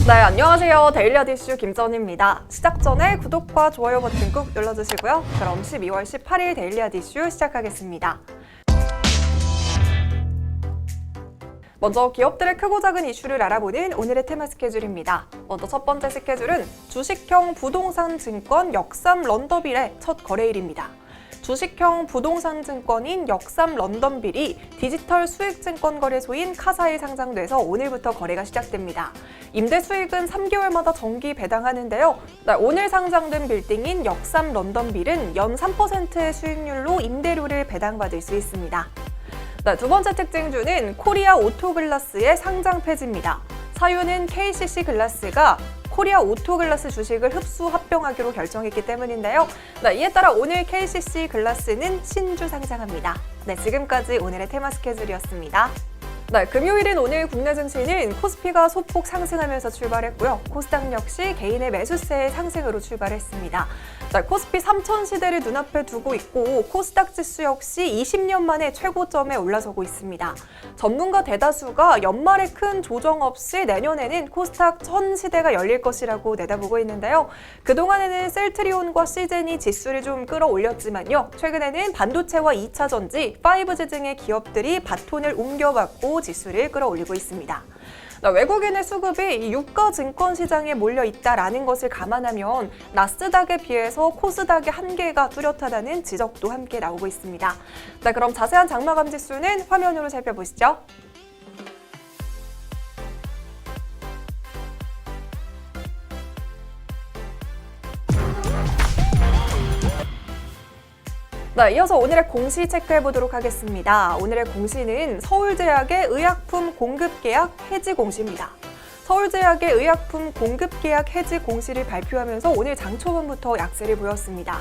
네, 안녕하세요. 데일리하드 이슈 김전희입니다. 시작 전에 구독과 좋아요 버튼 꾹 눌러주시고요. 그럼 12월 18일 데일리하드 이슈 시작하겠습니다. 먼저 기업들의 크고 작은 이슈를 알아보는 오늘의 테마 스케줄입니다. 먼저 첫 번째 스케줄은 주식형 부동산 증권 역삼 런더빌의 첫 거래일입니다. 주식형 부동산 증권인 역삼 런던빌이 디지털 수익 증권 거래소인 카사에 상장돼서 오늘부터 거래가 시작됩니다. 임대 수익은 3개월마다 정기 배당하는데요. 오늘 상장된 빌딩인 역삼 런던빌은 연 3%의 수익률로 임대료를 배당받을 수 있습니다. 두 번째 특징주는 코리아 오토글라스의 상장 폐지입니다. 사유는 KCC 글라스가 코리아 오토글라스 주식을 흡수 합병하기로 결정했기 때문인데요. 이에 따라 오늘 KCC 글라스는 신주 상장합니다. 지금까지 오늘의 테마 스케줄이었습니다. 금요일인 오늘 국내 증시는 코스피가 소폭 상승하면서 출발했고요. 코스닥 역시 개인의 매수세의 상승으로 출발했습니다. 코스피 3000 시대를 눈앞에 두고 있고 코스닥 지수 역시 20년 만에 최고점에 올라서고 있습니다. 전문가 대다수가 연말에 큰 조정 없이 내년에는 코스닥 1000 시대가 열릴 것이라고 내다보고 있는데요. 그동안에는 셀트리온과 시젠이 지수를 좀 끌어올렸지만요. 최근에는 반도체와 2차 전지, 5G 등의 기업들이 바톤을 옮겨받고 지수를 끌어올리고 있습니다. 외국인의 수급이 유가 증권 시장에 몰려 있다라는 것을 감안하면 나스닥에 비해서 코스닥의 한계가 뚜렷하다는 지적도 함께 나오고 있습니다. 그럼 자세한 장마감 지수는 화면으로 살펴보시죠. 이어서 오늘의 공시 체크해 보도록 하겠습니다. 오늘의 공시는 서울제약의 의약품 공급 계약 해지 공시입니다. 서울제약의 의약품 공급 계약 해지 공시를 발표하면서 오늘 장초반부터 약세를 보였습니다.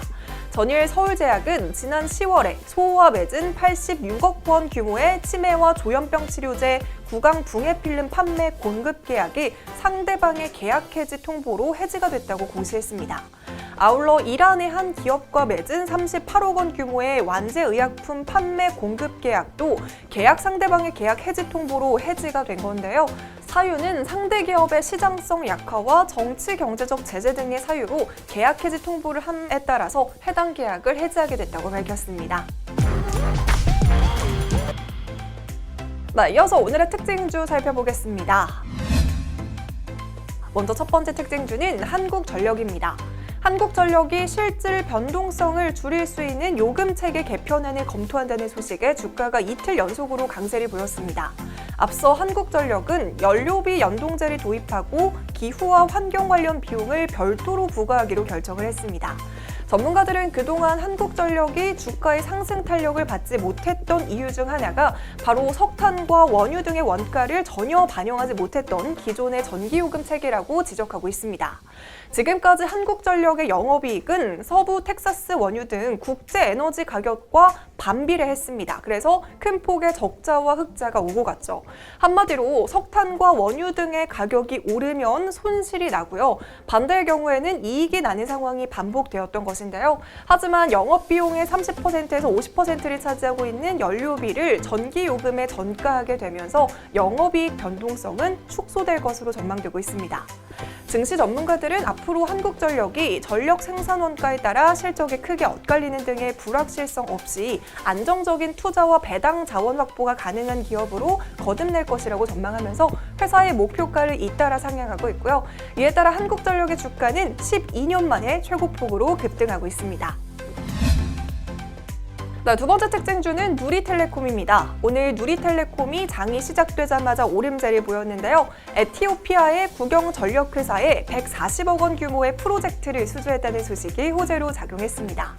전일 서울제약은 지난 10월에 소호와 맺은 86억 원 규모의 치매와 조현병 치료제 구강붕해 필름 판매 공급 계약이 상대방의 계약 해지 통보로 해지가 됐다고 공시했습니다. 아울러 이란의 한 기업과 맺은 38억 원 규모의 완제 의약품 판매 공급 계약도 계약 상대방의 계약 해지 통보로 해지가 된 건데요. 사유는 상대 기업의 시장성 약화와 정치 경제적 제재 등의 사유로 계약 해지 통보를 함에 따라서 해당 계약을 해지하게 됐다고 밝혔습니다. 이어서 오늘의 특징주 살펴보겠습니다. 먼저 첫 번째 특징주는 한국전력입니다. 한국전력이 실질 변동성을 줄일 수 있는 요금체계 개편안을 검토한다는 소식에 주가가 이틀 연속으로 강세를 보였습니다. 앞서 한국전력은 연료비 연동제를 도입하고 기후와 환경 관련 비용을 별도로 부과하기로 결정을 했습니다. 전문가들은 그동안 한국전력이 주가의 상승 탄력을 받지 못했던 이유 중 하나가 바로 석탄과 원유 등의 원가를 전혀 반영하지 못했던 기존의 전기요금 체계라고 지적하고 있습니다. 지금까지 한국전력의 영업이익은 서부 텍사스 원유 등 국제에너지 가격과 반비례했습니다. 그래서 큰 폭의 적자와 흑자가 오고 갔죠. 한마디로 석탄과 원유 등의 가격이 오르면 손실이 나고요. 반대의 경우에는 이익이 나는 상황이 반복되었던 것인데요. 하지만 영업비용의 30%에서 50%를 차지하고 있는 연료비를 전기요금에 전가하게 되면서 영업이익 변동성은 축소될 것으로 전망되고 있습니다. 증시 전문가들은 앞으로 한국전력이 전력 생산 원가에 따라 실적이 크게 엇갈리는 등의 불확실성 없이 안정적인 투자와 배당 자원 확보가 가능한 기업으로 거듭낼 것이라고 전망하면서 회사의 목표가를 잇따라 상향하고 있고요. 이에 따라 한국전력의 주가는 12년 만에 최고폭으로 급등하고 있습니다. 두 번째 특징주는 누리텔레콤입니다. 오늘 누리텔레콤이 장이 시작되자마자 오름세를 보였는데요. 에티오피아의 국영전력회사에 140억 원 규모의 프로젝트를 수주했다는 소식이 호재로 작용했습니다.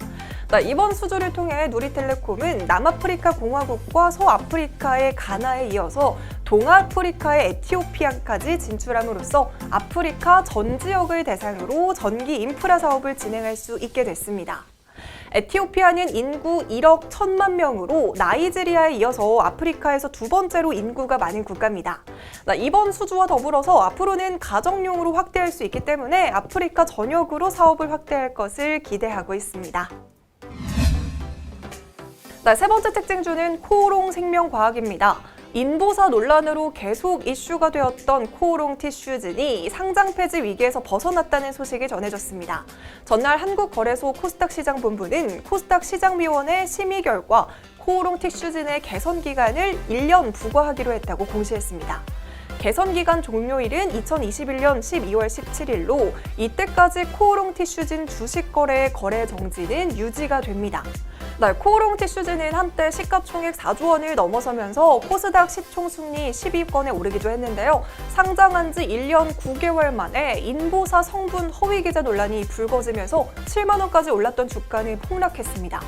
이번 수주를 통해 누리텔레콤은 남아프리카 공화국과 서아프리카의 가나에 이어서 동아프리카의 에티오피아까지 진출함으로써 아프리카 전 지역을 대상으로 전기 인프라 사업을 진행할 수 있게 됐습니다. 에티오피아는 인구 1억 1천만 명으로 나이지리아에 이어서 아프리카에서 두 번째로 인구가 많은 국가입니다. 이번 수주와 더불어서 앞으로는 가정용으로 확대할 수 있기 때문에 아프리카 전역으로 사업을 확대할 것을 기대하고 있습니다. 세 번째 특징주는 코오롱 생명과학입니다. 인보사 논란으로 계속 이슈가 되었던 코오롱 티슈즌이 상장 폐지 위기에서 벗어났다는 소식이 전해졌습니다. 전날 한국거래소 코스닥 시장본부는 코스닥 시장위원회 심의 결과 코오롱 티슈즌의 개선 기간을 1년 부과하기로 했다고 공시했습니다. 개선 기간 종료일은 2021년 12월 17일로 이때까지 코오롱 티슈즌 주식 거래의 거래 정지는 유지가 됩니다. 코오롱 티슈즈는 한때 시가총액 4조 원을 넘어서면서 코스닥 시총 순위 10위권에 오르기도 했는데요. 상장한 지 1년 9개월 만에 인보사 성분 허위 기자 논란이 불거지면서 7만 원까지 올랐던 주가는 폭락했습니다.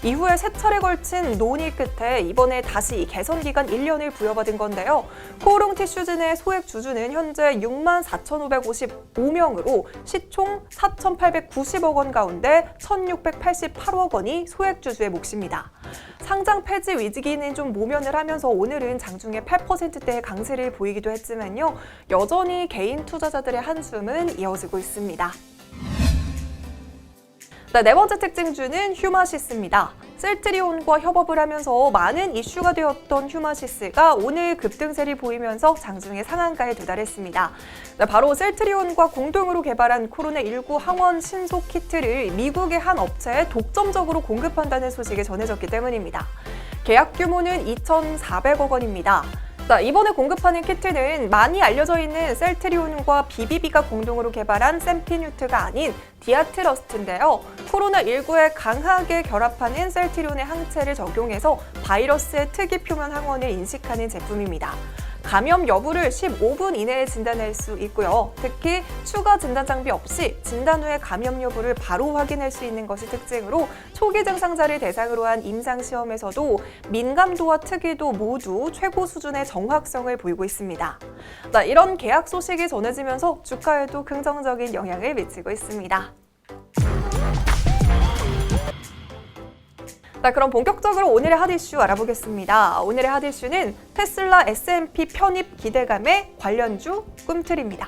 이후에 세 차례 걸친 논의 끝에 이번에 다시 개선 기간 1년을 부여받은 건데요. 코오롱 티슈즌의 소액 주주는 현재 64,555명으로 시총 4,890억 원 가운데 1,688억 원이 소액 주주의 몫입니다. 상장 폐지 위기는 좀 모면을 하면서 오늘은 장중에 8%대의 강세를 보이기도 했지만요. 여전히 개인 투자자들의 한숨은 이어지고 있습니다. 네 번째 특징주는 휴마시스입니다. 셀트리온과 협업을 하면서 많은 이슈가 되었던 휴마시스가 오늘 급등세를 보이면서 장중에 상한가에 도달했습니다. 바로 셀트리온과 공동으로 개발한 코로나19 항원 신속 키트를 미국의 한 업체에 독점적으로 공급한다는 소식이 전해졌기 때문입니다. 계약 규모는 2,400억 원입니다. 이번에 공급하는 키트는 많이 알려져 있는 셀트리온과 BBB가 공동으로 개발한 샘피뉴트가 아닌 디아트러스트인데요. 코로나19에 강하게 결합하는 셀트리온의 항체를 적용해서 바이러스의 특이 표면 항원을 인식하는 제품입니다. 감염 여부를 15분 이내에 진단할 수 있고요. 특히 추가 진단 장비 없이 진단 후에 감염 여부를 바로 확인할 수 있는 것이 특징으로 초기 증상자를 대상으로 한 임상시험에서도 민감도와 특이도 모두 최고 수준의 정확성을 보이고 있습니다. 이런 계약 소식이 전해지면서 주가에도 긍정적인 영향을 미치고 있습니다. 그럼 본격적으로 오늘의 핫 이슈 알아보겠습니다. 오늘의 핫 이슈는 테슬라 S&P 편입 기대감에 관련주 꿈틀입니다.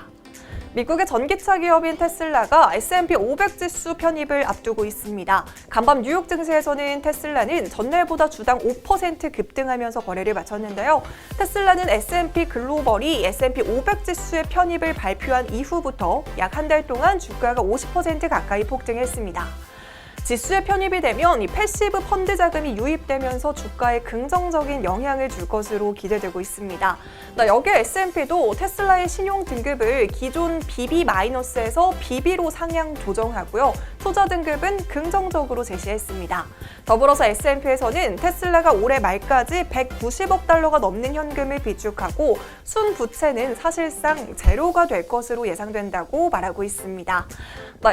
미국의 전기차 기업인 테슬라가 S&P 500 지수 편입을 앞두고 있습니다. 간밤 뉴욕 증시에서는 테슬라는 전날보다 주당 5% 급등하면서 거래를 마쳤는데요. 테슬라는 S&P 글로벌이 S&P 500 지수의 편입을 발표한 이후부터 약 한 달 동안 주가가 50% 가까이 폭등했습니다. 지수에 편입이 되면 이 패시브 펀드 자금이 유입되면서 주가에 긍정적인 영향을 줄 것으로 기대되고 있습니다. 여기에 S&P도 테슬라의 신용 등급을 기존 BB-에서 BB로 상향 조정하고요. 투자 등급은 긍정적으로 제시했습니다. 더불어서 S&P에서는 테슬라가 올해 말까지 190억 달러가 넘는 현금을 비축하고 순부채는 사실상 제로가 될 것으로 예상된다고 말하고 있습니다.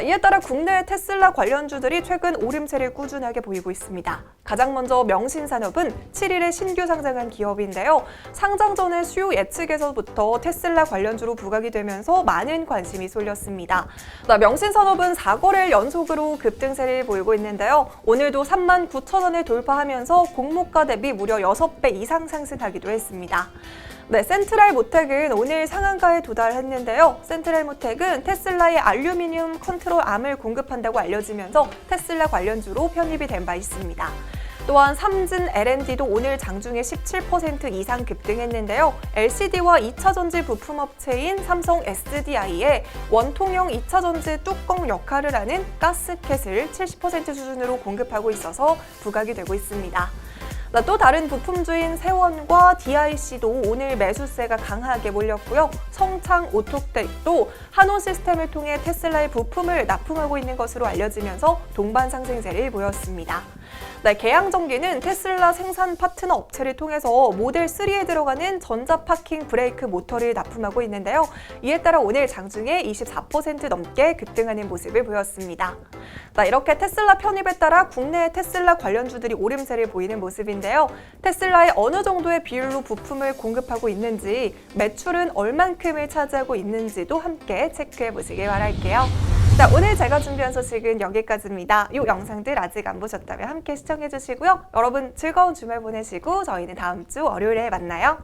이에 따라 국내 테슬라 관련주들이 최근 오름세를 꾸준하게 보이고 있습니다. 가장 먼저 명신산업은 7일에 신규 상장한 기업인데요. 상장 전에 수요 예측에서부터 테슬라 관련주로 부각이 되면서 많은 관심이 쏠렸습니다. 명신산업은 4거래일 연속으로 급등세를 보이고 있는데요. 오늘도 39,000원을 돌파하면서 공모가 대비 무려 6배 이상 상승하기도 했습니다. 센트럴 모텍은 오늘 상한가에 도달했는데요. 센트럴 모텍은 테슬라의 알루미늄 컨트롤 암을 공급한다고 알려지면서 테슬라 관련주로 편입이 된 바 있습니다. 또한 삼진 L&D도 오늘 장중에 17% 이상 급등했는데요. LCD와 2차전지 부품업체인 삼성 SDI에 원통형 2차전지 뚜껑 역할을 하는 가스켓을 70% 수준으로 공급하고 있어서 부각이 되고 있습니다. 또 다른 부품주인 세원과 DIC도 오늘 매수세가 강하게 몰렸고요. 성창 오토텍도 한원 시스템을 통해 테슬라의 부품을 납품하고 있는 것으로 알려지면서 동반 상승세를 보였습니다. 계양전기는 테슬라 생산 파트너 업체를 통해서 모델 3에 들어가는 전자 파킹 브레이크 모터를 납품하고 있는데요. 이에 따라 오늘 장중에 24% 넘게 급등하는 모습을 보였습니다. 이렇게 테슬라 편입에 따라 국내 테슬라 관련주들이 오름세를 보이는 모습인데요. 테슬라의 어느 정도의 비율로 부품을 공급하고 있는지, 매출은 얼만큼을 차지하고 있는지도 함께 체크해 보시길 바랄게요. 오늘 제가 준비한 소식은 여기까지입니다. 이 영상들 아직 안 보셨다면 함께 시청해 주시고요. 여러분 즐거운 주말 보내시고 저희는 다음 주 월요일에 만나요.